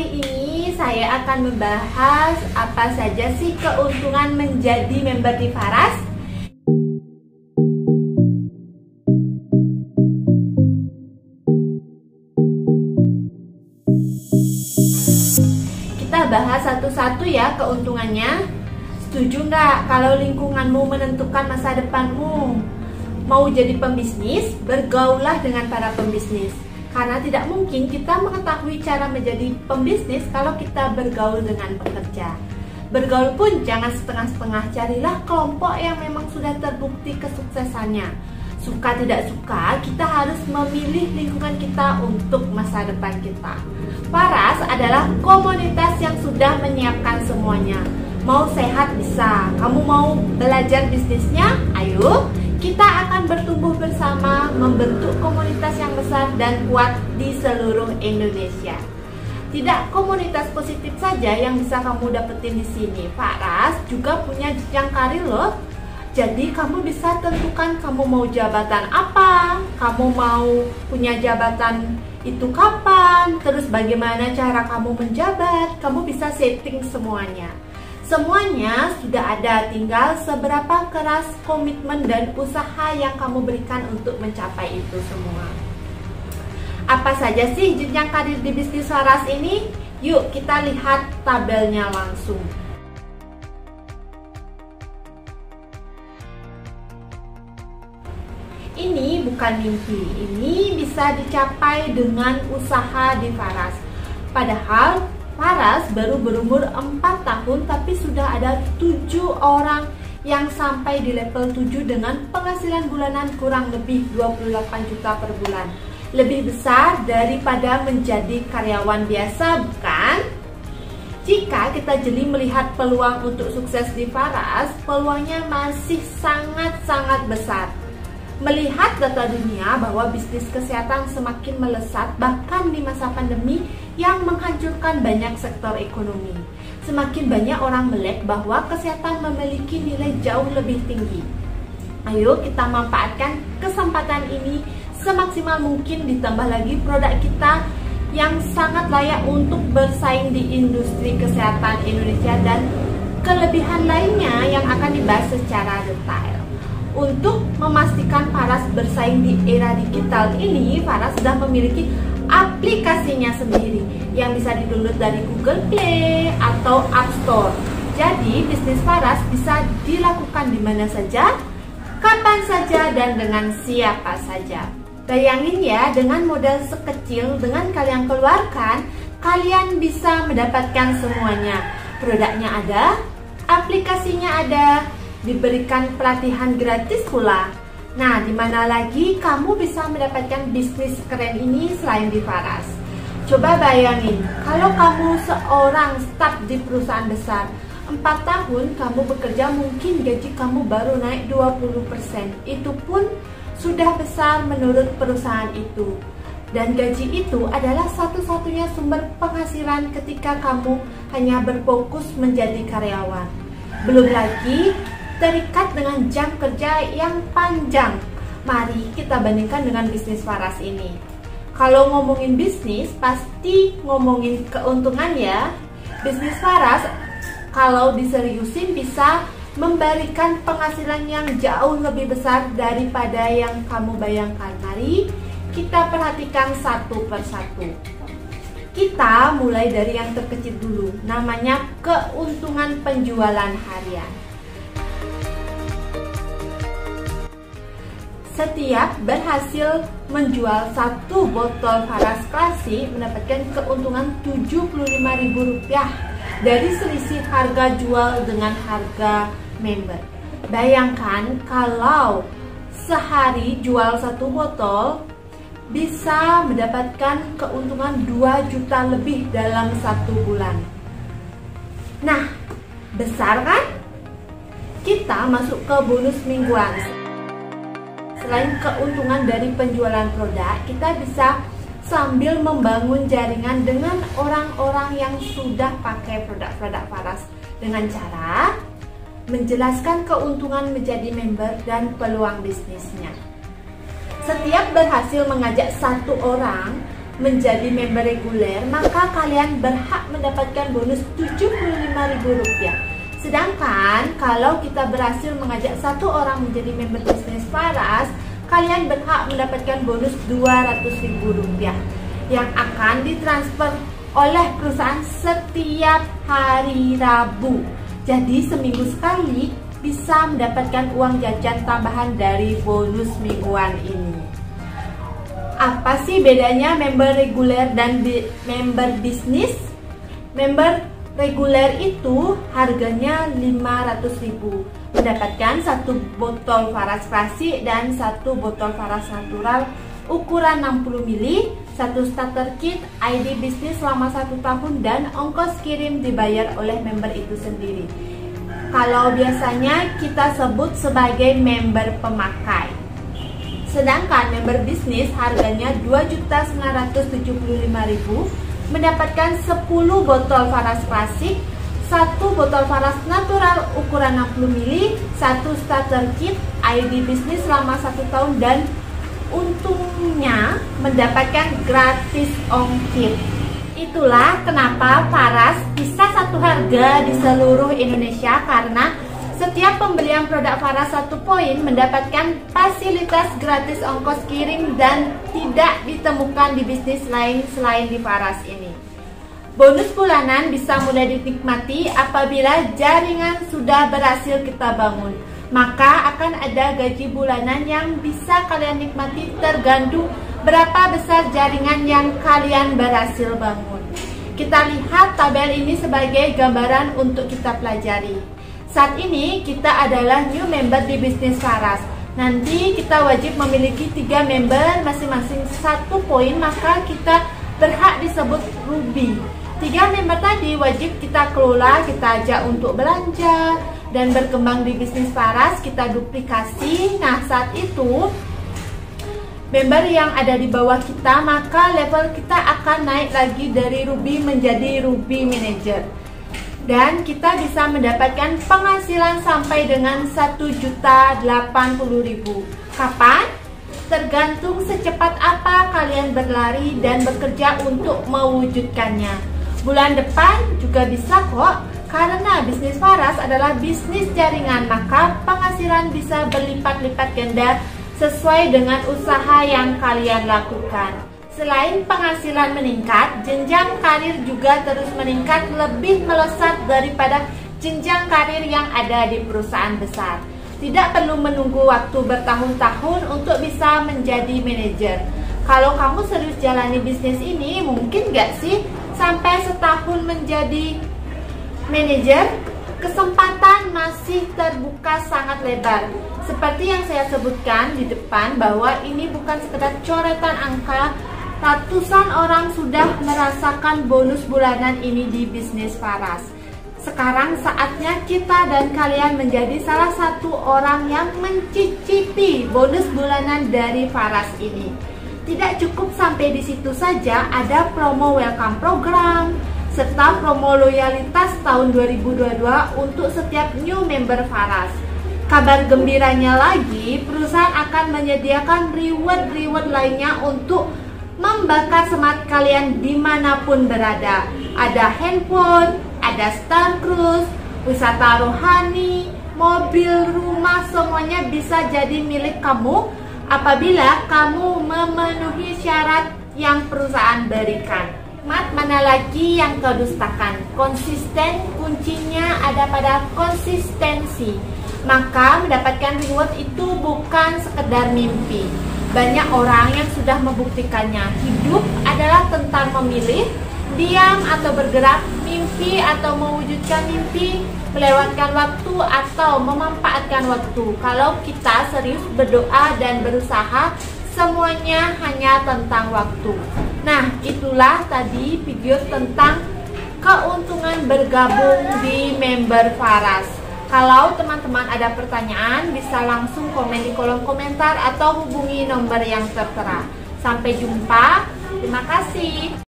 kali ini saya akan membahas apa saja sih keuntungan menjadi member di Faras. Kita bahas satu-satu ya keuntungannya. Setuju nggak kalau lingkunganmu menentukan masa depanmu? Mau jadi pembisnis, bergaullah dengan para pembisnis. Karena tidak mungkin kita mengetahui cara menjadi pembisnis kalau kita bergaul dengan pekerja. Bergaul pun jangan setengah-setengah, carilah kelompok yang memang sudah terbukti kesuksesannya. Suka tidak suka, kita harus memilih lingkungan kita untuk masa depan kita. Faras adalah komunitas yang sudah menyiapkan semuanya. Mau sehat bisa, kamu mau belajar bisnisnya? Ayo! Kita akan bertumbuh bersama, membentuk komunitas yang besar dan kuat di seluruh Indonesia. Tidak komunitas positif saja yang bisa kamu dapetin di sini. Faras juga punya jenjang karir loh. Jadi kamu bisa tentukan kamu mau jabatan apa, kamu mau punya jabatan itu kapan, terus bagaimana cara kamu menjabat, kamu bisa setting semuanya. Semuanya sudah ada, tinggal seberapa keras komitmen dan usaha yang kamu berikan untuk mencapai itu semua. Apa saja sih jenjang karir di bisnis Faras ini? Yuk kita lihat tabelnya langsung. Ini bukan mimpi, ini bisa dicapai dengan usaha di Faras. Padahal Faras baru berumur 4 tahun tapi sudah ada 7 orang yang sampai di level 7 dengan penghasilan bulanan kurang lebih 28 juta per bulan. Lebih besar daripada menjadi karyawan biasa, bukan? Jika kita jeli melihat peluang untuk sukses di Faras, peluangnya masih sangat-sangat besar. Melihat data dunia bahwa bisnis kesehatan semakin melesat bahkan di masa pandemi yang menghancurkan banyak sektor ekonomi. Semakin banyak orang melek bahwa kesehatan memiliki nilai jauh lebih tinggi. Ayo kita manfaatkan kesempatan ini semaksimal mungkin, ditambah lagi produk kita yang sangat layak untuk bersaing di industri kesehatan Indonesia dan kelebihan lainnya yang akan dibahas secara detail. Untuk memastikan Faras bersaing di era digital ini, Faras sudah memiliki aplikasinya sendiri yang bisa di-download dari Google Play atau App Store. Jadi, bisnis Faras bisa dilakukan di mana saja, kapan saja, dan dengan siapa saja. Bayangin ya, dengan modal sekecil dengan kalian keluarkan, kalian bisa mendapatkan semuanya. Produknya ada, aplikasinya ada, diberikan pelatihan gratis pula. Nah, di mana lagi kamu bisa mendapatkan bisnis keren ini selain di Faras? Coba bayangin, kalau kamu seorang staf di perusahaan besar, 4 tahun kamu bekerja, mungkin gaji kamu baru naik 20%. Itu pun sudah besar menurut perusahaan itu. Dan gaji itu adalah satu-satunya sumber penghasilan ketika kamu hanya berfokus menjadi karyawan. Belum lagi terikat dengan jam kerja yang panjang. Mari kita bandingkan dengan bisnis Faras ini. Kalau ngomongin bisnis, pasti ngomongin keuntungan ya. Bisnis Faras kalau diseriusin bisa memberikan penghasilan yang jauh lebih besar daripada yang kamu bayangkan. Mari kita perhatikan satu persatu. Kita mulai dari yang terkecil dulu, namanya keuntungan penjualan harian. Setiap berhasil menjual 1 botol Faras Klasik mendapatkan keuntungan Rp75.000 dari selisih harga jual dengan harga member. Bayangkan kalau sehari jual 1 botol bisa mendapatkan keuntungan 2 juta lebih dalam 1 bulan. Nah, besar kan? Kita masuk ke bonus mingguan. Selain keuntungan dari penjualan produk, kita bisa sambil membangun jaringan dengan orang-orang yang sudah pakai produk-produk Faras dengan cara menjelaskan keuntungan menjadi member dan peluang bisnisnya. Setiap berhasil mengajak 1 orang menjadi member reguler, maka kalian berhak mendapatkan bonus Rp75.000. Sedangkan kalau kita berhasil mengajak satu orang menjadi member bisnis Faras, kalian berhak mendapatkan bonus Rp200.000 yang akan ditransfer oleh perusahaan setiap hari Rabu. Jadi seminggu sekali bisa mendapatkan uang jajan tambahan dari bonus mingguan ini. Apa sih bedanya member reguler dan member bisnis? Member reguler itu harganya Rp500.000, mendapatkan satu botol Faras Classic dan satu botol Faras Natural ukuran 60 ml, satu starter kit, ID bisnis selama 1 tahun, dan ongkos kirim dibayar oleh member itu sendiri. Kalau biasanya kita sebut sebagai member pemakai. Sedangkan member bisnis harganya Rp2.975.000, mendapatkan 10 botol Faras Classic, 1 botol Faras Natural ukuran 60 ml, 1 starter kit, ID bisnis selama 1 tahun, dan untungnya mendapatkan gratis ongkir. Itulah kenapa Faras bisa satu harga di seluruh Indonesia, karena setiap pembelian produk Faras 1 poin mendapatkan fasilitas gratis ongkos kirim dan tidak ditemukan di bisnis lain selain di Faras ini. Bonus bulanan bisa mulai dinikmati apabila jaringan sudah berhasil kita bangun. Maka akan ada gaji bulanan yang bisa kalian nikmati tergantung berapa besar jaringan yang kalian berhasil bangun. Kita lihat tabel ini sebagai gambaran untuk kita pelajari. Saat ini kita adalah new member di bisnis Faras. Nanti kita wajib memiliki 3 member masing-masing 1 poin, maka kita berhak disebut Ruby. 3 member tadi wajib kita kelola, kita ajak untuk belanja dan berkembang di bisnis Faras, kita duplikasi. Nah, saat itu member yang ada di bawah kita, maka level kita akan naik lagi dari Ruby menjadi Ruby Manager. Dan kita bisa mendapatkan penghasilan sampai dengan Rp1.080.000. Kapan? Tergantung secepat apa kalian berlari dan bekerja untuk mewujudkannya. Bulan depan juga bisa kok, karena bisnis Faras adalah bisnis jaringan, maka penghasilan bisa berlipat-lipat ganda sesuai dengan usaha yang kalian lakukan. Selain penghasilan meningkat, jenjang karir juga terus meningkat, lebih melesat daripada jenjang karir yang ada di perusahaan besar. Tidak perlu menunggu waktu bertahun-tahun untuk bisa menjadi manajer. Kalau kamu serius jalani bisnis ini, mungkin gak sih sampai setahun menjadi manajer? Kesempatan masih terbuka sangat lebar. Seperti yang saya sebutkan di depan, bahwa ini bukan sekedar coretan angka. Ratusan orang sudah merasakan bonus bulanan ini di bisnis Faras. Sekarang saatnya kita dan kalian menjadi salah satu orang yang mencicipi bonus bulanan dari Faras ini. Tidak cukup sampai di situ saja, ada promo welcome program serta promo loyalitas tahun 2022 untuk setiap new member Faras. Kabar gembiranya lagi, perusahaan akan menyediakan reward lainnya untuk membakar semangat kalian dimanapun berada. Ada handphone, ada Star Cruise, wisata rohani, mobil, rumah, semuanya bisa jadi milik kamu apabila kamu memenuhi syarat yang perusahaan berikan. Mana lagi yang kau dustakan? Konsisten, kuncinya ada pada konsistensi. Maka mendapatkan reward itu bukan sekedar mimpi. Banyak orang yang sudah membuktikannya. Hidup adalah tentang memilih, diam atau bergerak, mimpi atau mewujudkan mimpi, melewatkan waktu atau memanfaatkan waktu. Kalau kita serius berdoa dan berusaha, semuanya hanya tentang waktu. Nah, itulah tadi video tentang keuntungan bergabung di member Faras. Kalau teman-teman ada pertanyaan, bisa langsung komen di kolom komentar atau hubungi nomor yang tertera. Sampai jumpa, terima kasih.